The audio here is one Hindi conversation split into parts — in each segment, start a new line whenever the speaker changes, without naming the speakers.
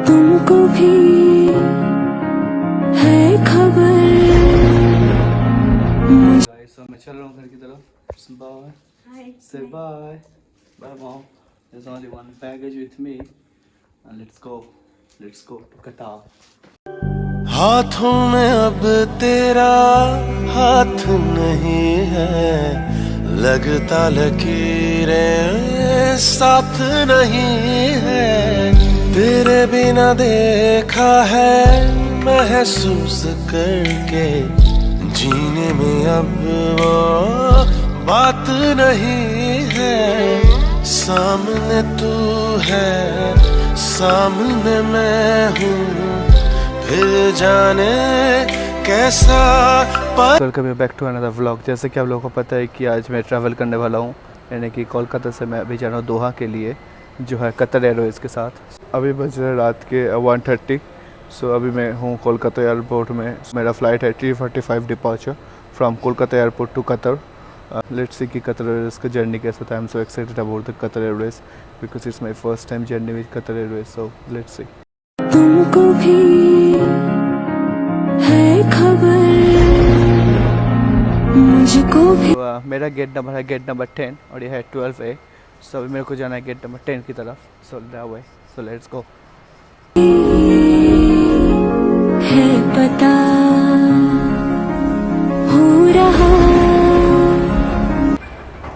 तुमको भी है खबर
So मैं चल रहा हूँ घर की तरफ. Bye. Say bye. Bye mom. There's only one baggage with me. And let's go to Qatar.
हाथों में अब तेरा हाथ नहीं है, लगता लकीरें साथ नहीं है, तेरे बिना देखा है महसूस करके, जीने में अब वो बात नहीं है, सामने तू है सामने मैं हूँ, फिर जाने कैसा
welcome back to another vlog. जैसे कि आप लोगों को पता है कि आज मैं ट्रैवल करने वाला हूँ, यानी कि कोलकाता से मैं अभी जा रहा हूँ दोहा के लिए, जो है कतर एयरवेज़ के साथ. अभी बज रहे रात के 1:30. सो अभी मैं हूँ कोलकाता एयरपोर्ट में. मेरा फ़्लाइट है 3:45 departure from Kolkata airport to Qatar. Let's see कि कतर एयरवेज़ का जर्नी कैसा था. I am so excited about the Qatar Airways because it's my first time journey with Qatar Airways. So let's see.
तुमको भी है खबर मुझको भी.
मेरा गेट नंबर है गेट नंबर 10 और ये है 12A. सो अभी मेरे को जाना है गेट नंबर 10 की तरफ. सो वे सो लेट्स गो.
है पता हो रहा.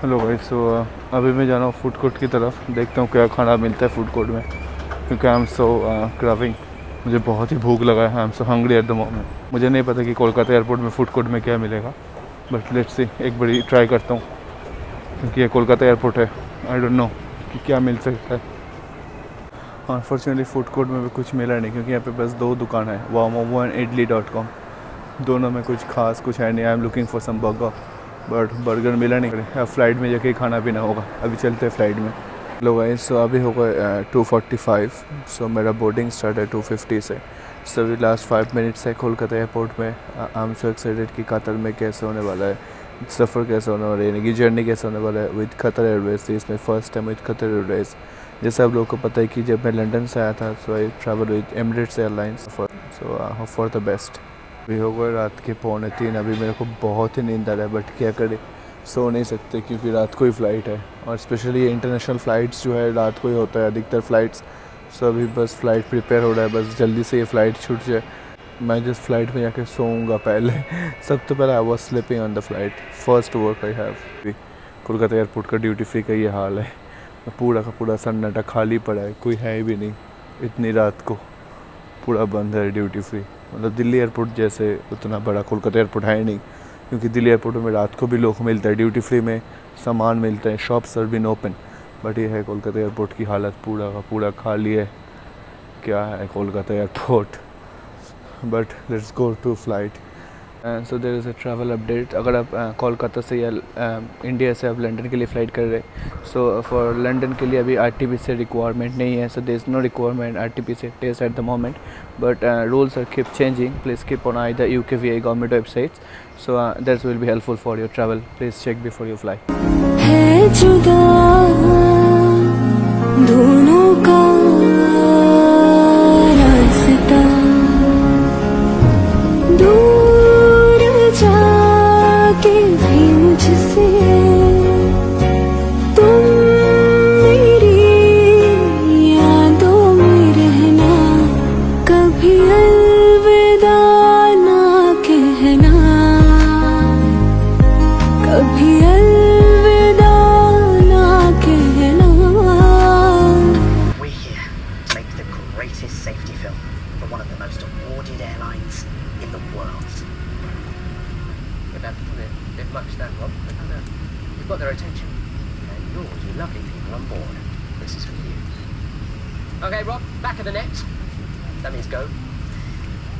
Hello guys. सो अभी मैं जा रहा हूँ फूड कोर्ट की तरफ. देखता हूँ क्या खाना मिलता है फूड कोर्ट में, क्योंकि आई एम सो क्राविंग. मुझे बहुत ही भूख लगा है. आई am so hungry eight the moment. मुझे नहीं पता कि कोलकाता एयरपोर्ट में फूड कोर्ट में क्या मिलेगा, बट लेट्स सी. एक बड़ी ट्राई करता हूँ, क्योंकि ये कोलकाता एयरपोर्ट है. आई डोंट नो कि क्या मिल सकता है. अनफॉर्चुनेटली फूड कोर्ट में भी कुछ मिला नहीं, क्योंकि यहाँ पे बस 2 दुकान है, वाह मोमो एंड idli.com. दोनों में कुछ खास कुछ है नहीं. I am looking for some burger, but burger मिला नहीं. अब फ्लाइट में जाके खाना पीना होगा. अभी चलते हैं फ्लाइट में. लो गाइस. सो अभी हो गए 2:45. सो मेरा बोर्डिंग स्टार्ट है 2:50 से. सो अभी लास्ट 5 मिनट्स है कोलकाता एयरपोर्ट में. आई एम सो एक्साइटेड कि कतर में कैसे होने वाला है, सफ़र कैसे होने वाला है, यानी कि जर्नी कैसे होने वाला है विद कतर एयरवेज़. इसमें first time with Qatar Airways. जैसे आप लोगों को पता है कि जब मैं लंदन से आया था, so I travel with Emirates Airlines. So for the best. अभी हो गए रात के 2:45. अभी मेरे को बहुत ही नींद आ रहा है, बट क्या करें, सो नहीं सकते क्योंकि रात को ही फ़्लाइट है. और स्पेशली ये इंटरनेशनल फ़्लाइट्स जो है रात को ही होता है अधिकतर फ़्लाइट्स. सो अभी बस फ़्लाइट प्रिपेयर हो रहा है, बस जल्दी से ये फ़्लाइट छूट जाए. मैं जिस फ़्लाइट में जाके सोऊंगा पहले. सबसे पहले I was sleeping on the flight. First work I have. Kolkata airport का ड्यूटी फ्री का ये हाल है. पूरा का पूरा सन्नाटा खाली पड़ा है, कोई है भी नहीं. इतनी रात को पूरा बंद है ड्यूटी फ्री. मतलब दिल्ली एयरपोर्ट जैसे उतना बड़ा कोलकाता एयरपोर्ट है नहीं, क्योंकि दिल्ली एयरपोर्ट में रात को भी लोग मिलता है ड्यूटी फ्री में, सामान मिलता है, shops are been open. But ये है कोलकाता एयरपोर्ट की हालत पूरा का पूरा खाली है. क्या है Kolkata airport. But let's go to flight. So there is a travel update. अगर आप कोलकाता से या इंडिया से आप लंदन के लिए फ़्लाइट कर रहे हैं, सो फॉर लंदन के लिए अभी RTPC रिक्वायरमेंट नहीं है. So there is no requirement RTPC test at the moment, but rules are keep changing. Please keep on eye the UKVI government websites. So that will be helpful for your travel. Please check before you fly.
है जुदा दोनों का रास्ता, दूर जाके भी मुझसे तुम मेरी यादों में रहना, कभी अलविदा ना कहना, कभी अलविदा ना कहना.
We're here to make the greatest safety film for one of the most awarded airlines in the world. But that's a bit much that, Rob. You've got their attention. And yours, you lovely people on board. This is for you. Okay, Rob, back of the net. That means go.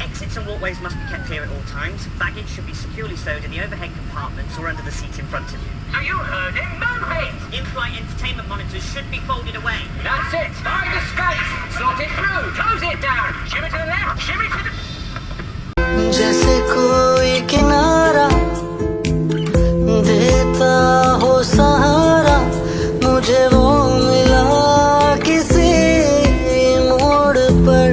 Exits and walkways must be kept clear at all times. Baggage should be securely stowed in the overhead compartments or under the seat in front of you. So you heard him, move it! In-flight entertainment monitors should be folded away. That's it! Find the space! Slot it through! Close it down! Shimmy to the left! Shimmy to the...
जैसे कोई किनारा देता हो सहारा, मुझे वो मिला किसी मोड़ पर.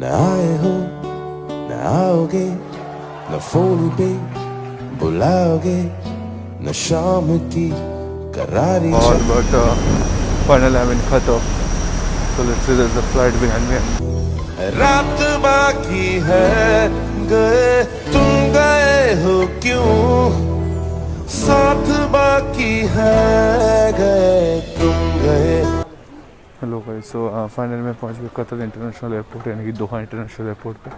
न आए हो न आओगे न फोन पे बुलाओगे न शाम की करारी
और बट फाइनल आई मीन खत्म so let's see there's a flight behind me
रात बाकी है गए तुम गए हो क्यों साथ बाकी है गए तुम गए
हेलो गाइस सो फाइनल में पहुंच गए कतर इंटरनेशनल एयरपोर्ट यानी कि दोहा इंटरनेशनल एयरपोर्ट पे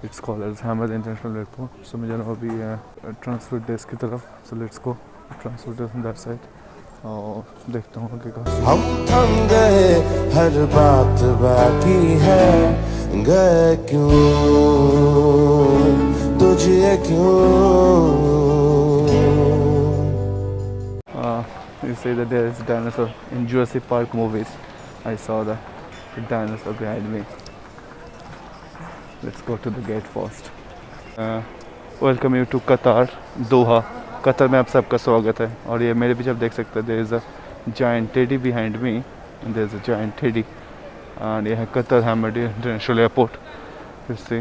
it's called as Hamad international airport so मैं जा रहा हूँ अभी ट्रांसफर डेस्क की तरफ so let's go transfer desk that side और देखता हूँ आगे का
हम थम गए हर बात बाकी है गए क्यों तुझे क्यों
you say that there is dinosaur in Jurassic Park movies I saw the dinosaur behind me let's go to the gate first welcome you to Qatar Doha Qatar में आप सबका स्वागत है और ये मेरे पीछे आप देख सकते हैं there is a giant teddy behind me and there is a giant teddy and ये है Qatar Hamad international airport you see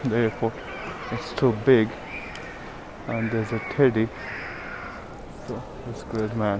the airport it's too big and there is a teddy so it's great man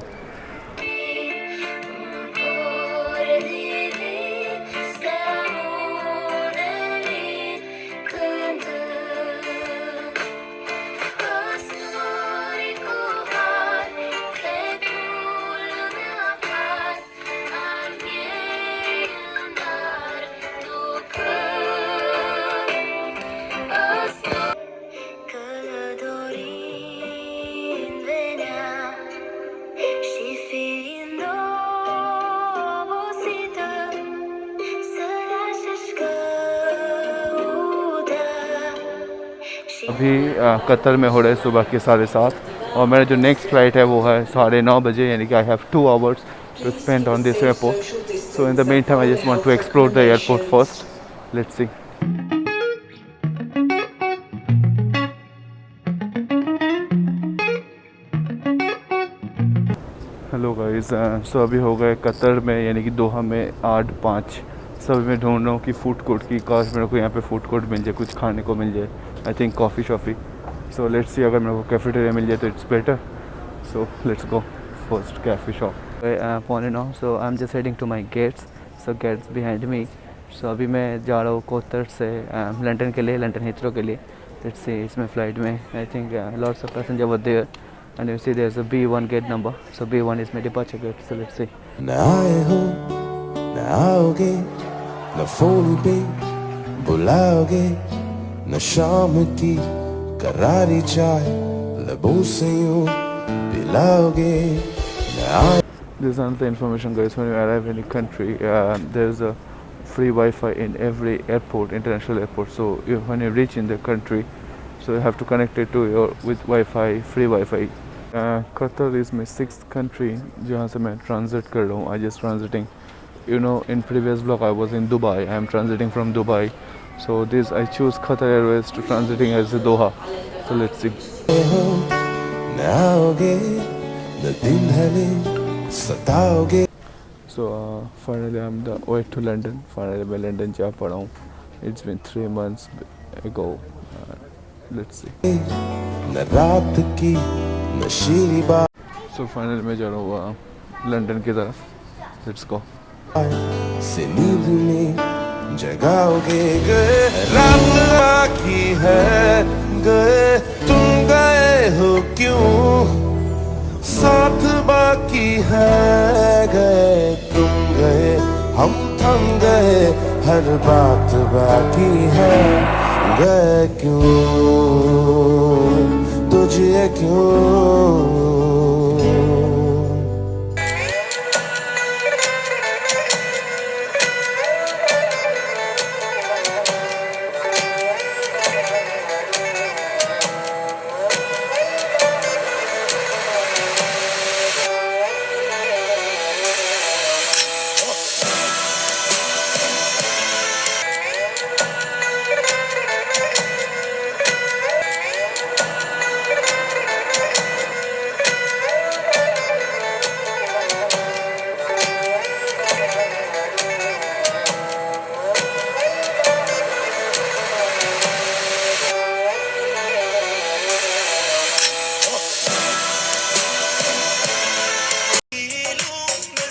अभी कतर में हो रहे सुबह के 7:30 और मेरा जो नेक्स्ट फ़्लाइट है वो है 9:30 बजे यानी कि I have 2 hours to spend on this airport so in the mean time I just want to explore the airport first let's see hello guys so अभी हो गए कतर में यानी कि दोहा में 8:05 सब मैं ढूंढ रहा हूँ कि फूड कोर्ट की काश मेरे को यहाँ पे फूड कोर्ट मिल जाए कुछ खाने को मिल जाए आई थिंक कॉफ़ी शॉफ़ी सो लेट्स सी अगर मेरे को कैफेटेरिया मिल जाए तो it's better so let's go first cafe shop 9:15 so I am just heading to my gates so gates behind me so अभी मैं जा रहा हूँ कोतर से लंदन के लिए लंदन हीथ्रो के लिए let's see it's my flight में I think lots of passenger were there and you see there's a B1 gate number so B1 is my departure gate so let's see
न आए हो न आओगे न फोन पे बुलाओगे न शाम की करारी चाय लबों से यूं पिलाओगे न आए
this is another information guys when you arrive in a country there's a free Wi-Fi in every airport international airport so when you reach in the country so you have to connect it to your with Wi-Fi free Wi-Fi Qatar is my 6th country जहाँ से मैं transit कर रहा हूँ I just transiting you know in previous vlog I was in Dubai I am transiting from Dubai so this I choose Qatar Airways to transiting as Doha so let's see
हो न आओगे न दिन ढले सताओगे
so finally I'm the way to London finally मैं London जा पड़ा हूँ it's been 3 months ago let's see
न रात की नशीली बात
सो फाइनल में जा रहा हूँ लंदन की तरफ. Let's go.
से नींद में जगाओगे. गए रात बाकी है, गए तुम गए हो क्यों, साथ बाकी है. गए तुम गए हम थम गए, हर बात बाकी है. गए क्यों तुझे क्यों.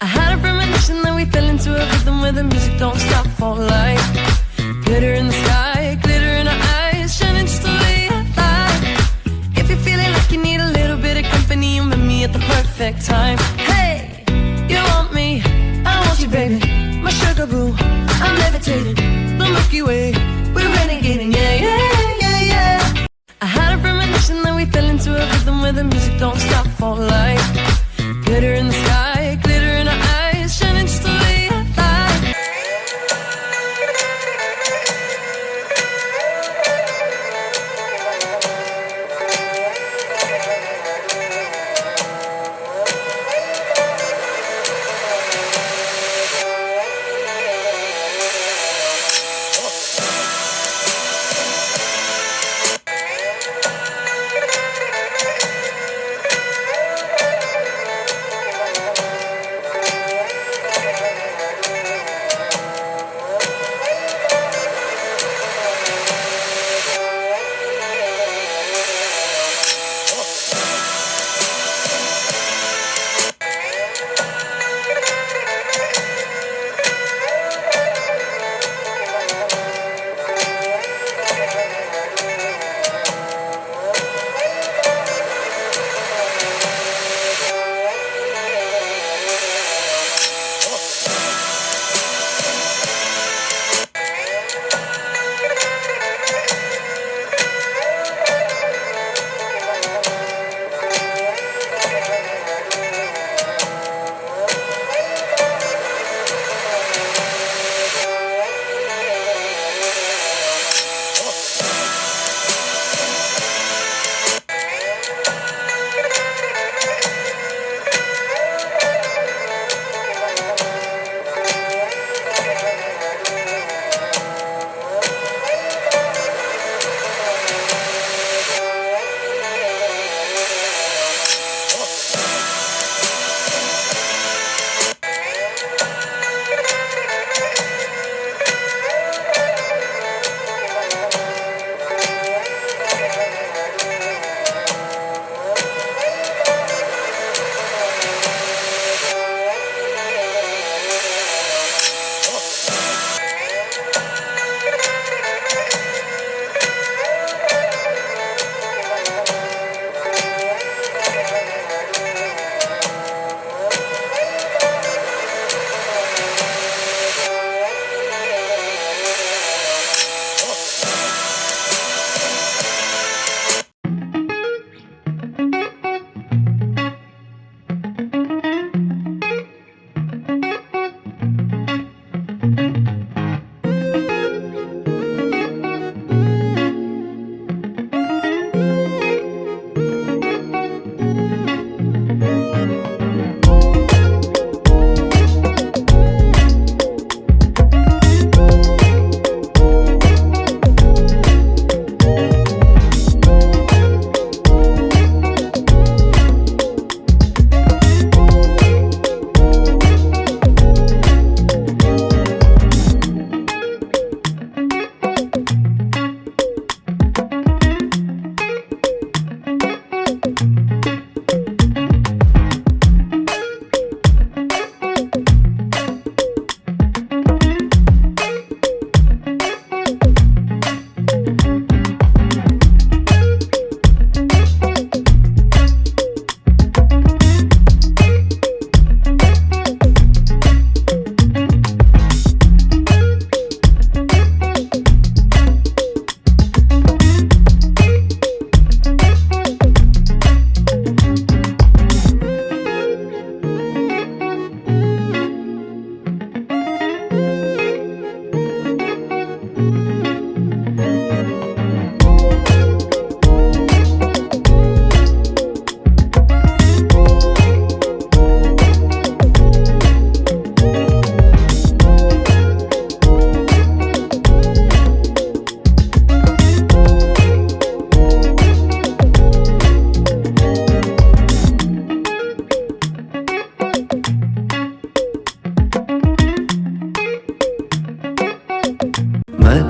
I had a premonition that we fell into a rhythm where the music don't stop for life. Glitter in the sky, glitter in our eyes, shining just the way I like. If you're feeling like you need a little bit of company, you met me at the perfect time. Hey, you want me, I want you, baby. My sugar boo, I'm levitating. The Milky Way, we're renegading, yeah, yeah, yeah, yeah. I had a premonition that we fell into a rhythm where the music don't stop for life. Glitter in the sky, glitter in our eyes, shining just the way I like.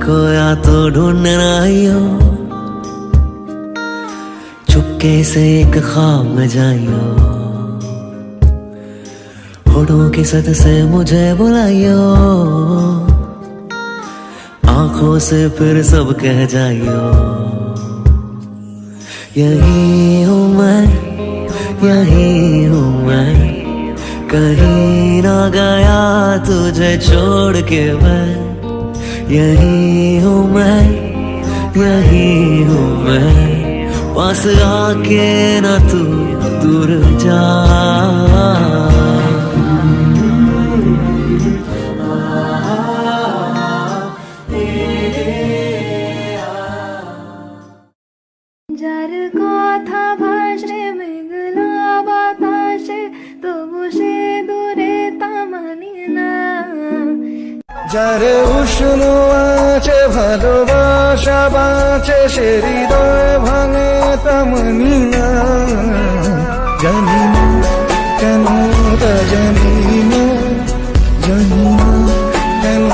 खोया तो ढूंढना ही हो, चुपके से एक ख्वाब में जाइयो, होठों की सत से मुझे बुलाइयो, आंखों से फिर सब कह जाइयो, यही हूँ मैं, यही हूँ मैं, कहीं ना गया तुझे छोड़ के मैं, यही हूँ मैं, यही हूँ मैं, पास आके ना तू दूर जा।
যার কথা ভাসে মেঘলা বাতাসে তবু সে দূরে তা মানি না।
যারে উষ্ণ আছে ভালোবাসা বাঁচে সে হৃদয় ভাঙে তেমনি না, জানি না কেন তা জানি না, জানি না কেন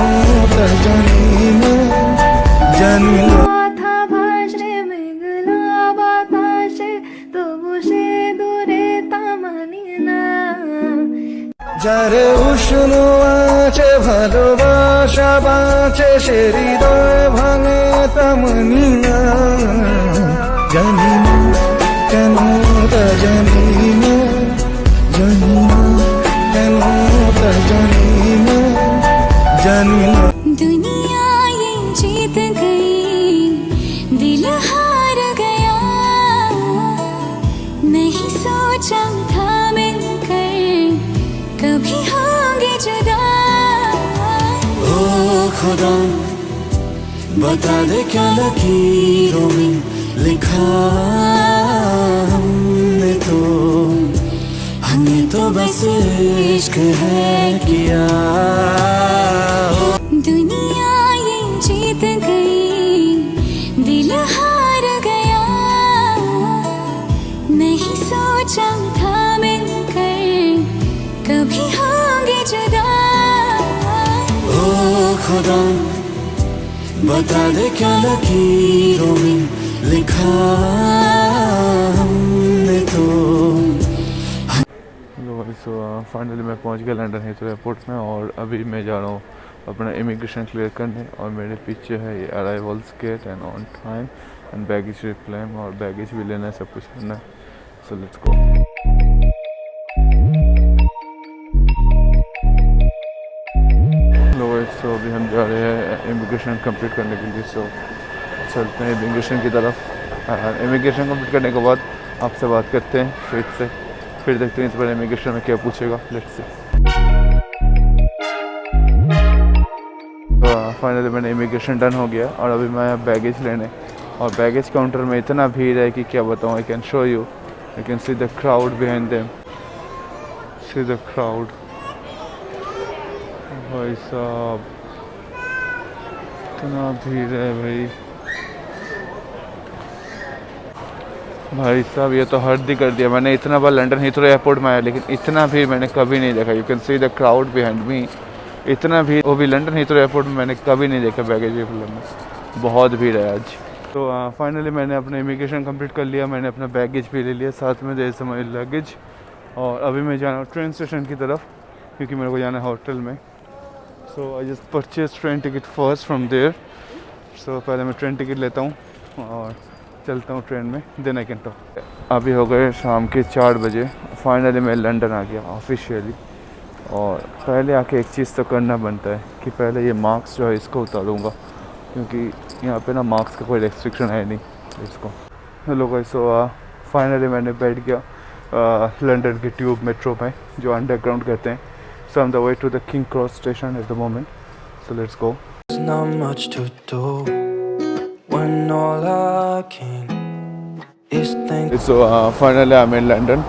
তা জানি না, জানি না।
কথা ভাসে মেঘলা বাতাসে তবু সে দূরে তা মানি না।
যারে উষ্ণ আছে ভালোবাসা বাঁচে সে হৃদয় ভাঙে তেমনি না, জানি না কেন তা জানি না, জানি না কেন তা জানি না, জানি না।
दुनिया ये जीत गई, दिल हार गया, नहीं सोचा था मिलकर कभी होंगे जुदा।
ओ खुदा बता दे क्या लकीरों में लिखा हमने तो बस इश्क है किया।
दुनिया ये जीत गई, दिल हार गया, नहीं सोचा था मिलकर कभी होंगे जुदा।
ओ खुदा बता दे क्या लकीरों में लिखा हमने तो।
सो फाइनली मैं पहुंच गया लंदन हीथ्रो एयरपोर्ट में और अभी मैं जा रहा हूँ अपना इमिग्रेशन क्लियर करने और मेरे पीछे है ये arrivals gate and on time and baggage reclaim और बैगेज भी लेना है, सब कुछ करना है। सो लेट्स गो। सो अभी हम जा रहे हैं इमिग्रेशन कंप्लीट करने के लिए। सो चलते हैं इमिग्रेशन की तरफ। इमिग्रेशन कंप्लीट करने के बाद आपसे बात करते हैं फिर देखते हैं इस बार इमिग्रेशन में क्या पूछेगा। लेट्स से फाइनली मैंने इमिग्रेशन डन हो गया और अभी मैं बैगेज लेने और बैगेज काउंटर में इतना भीड़ है कि क्या बताऊँ। I can show you, I can see the crowd behind them, see the crowd. भाई साहब इतना भीड़ है भाई साहब, ये तो हद ही कर दिया। मैंने इतना बार लंदन हीथ्रो एयरपोर्ट में आया लेकिन इतना भीड़ मैंने कभी नहीं देखा। You can see the crowd behind me, इतना भीड़ वो भी लंदन हीथ्रो एयरपोर्ट में मैंने कभी नहीं देखा। बैगेज रिक्लेम में बहुत भीड़ है आज। तो फाइनली मैंने अपना इमिग्रेशन कंप्लीट कर लिया, मैंने अपना बैगेज भी ले लिया, साथ में दे समय लगेज। और अभी मैं जा रहा हूँ ट्रेन स्टेशन की तरफ क्योंकि मेरे को जाना है होटल में। So I just purchase train ticket first from there. So पहले मैं ट्रेन टिकट लेता हूँ और चलता हूँ ट्रेन में, देन आई कैन टॉक। अभी हो गए शाम के 4 बजे। फाइनली मैं लंदन आ गया ऑफिशियली। और पहले आके एक चीज़ तो करना बनता है कि पहले ये मार्क्स जो है इसको उतारूँगा क्योंकि यहाँ पे ना मार्क्स का कोई रेस्ट्रिक्शन है नहीं इसको। हेलो गाइस, सो फाइनली मैंने बैठ गया लंदन की ट्यूब मेट्रो में जो अंडरग्राउंड कहते हैं। So I am the way to the King Cross station at the moment. So let's go.
There's not much to do when all I can is think.
So finally I am in London.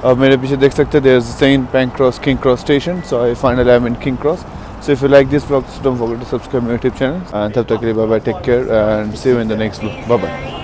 अब मेरे पीछे देख सकते हैं there is Saint Pancras King Cross station. So I finally I am in King Cross. So if you like this vlog, don't forget to subscribe my YouTube channel. And तब तक के लिए bye bye, take care and see you in the next vlog. Bye bye.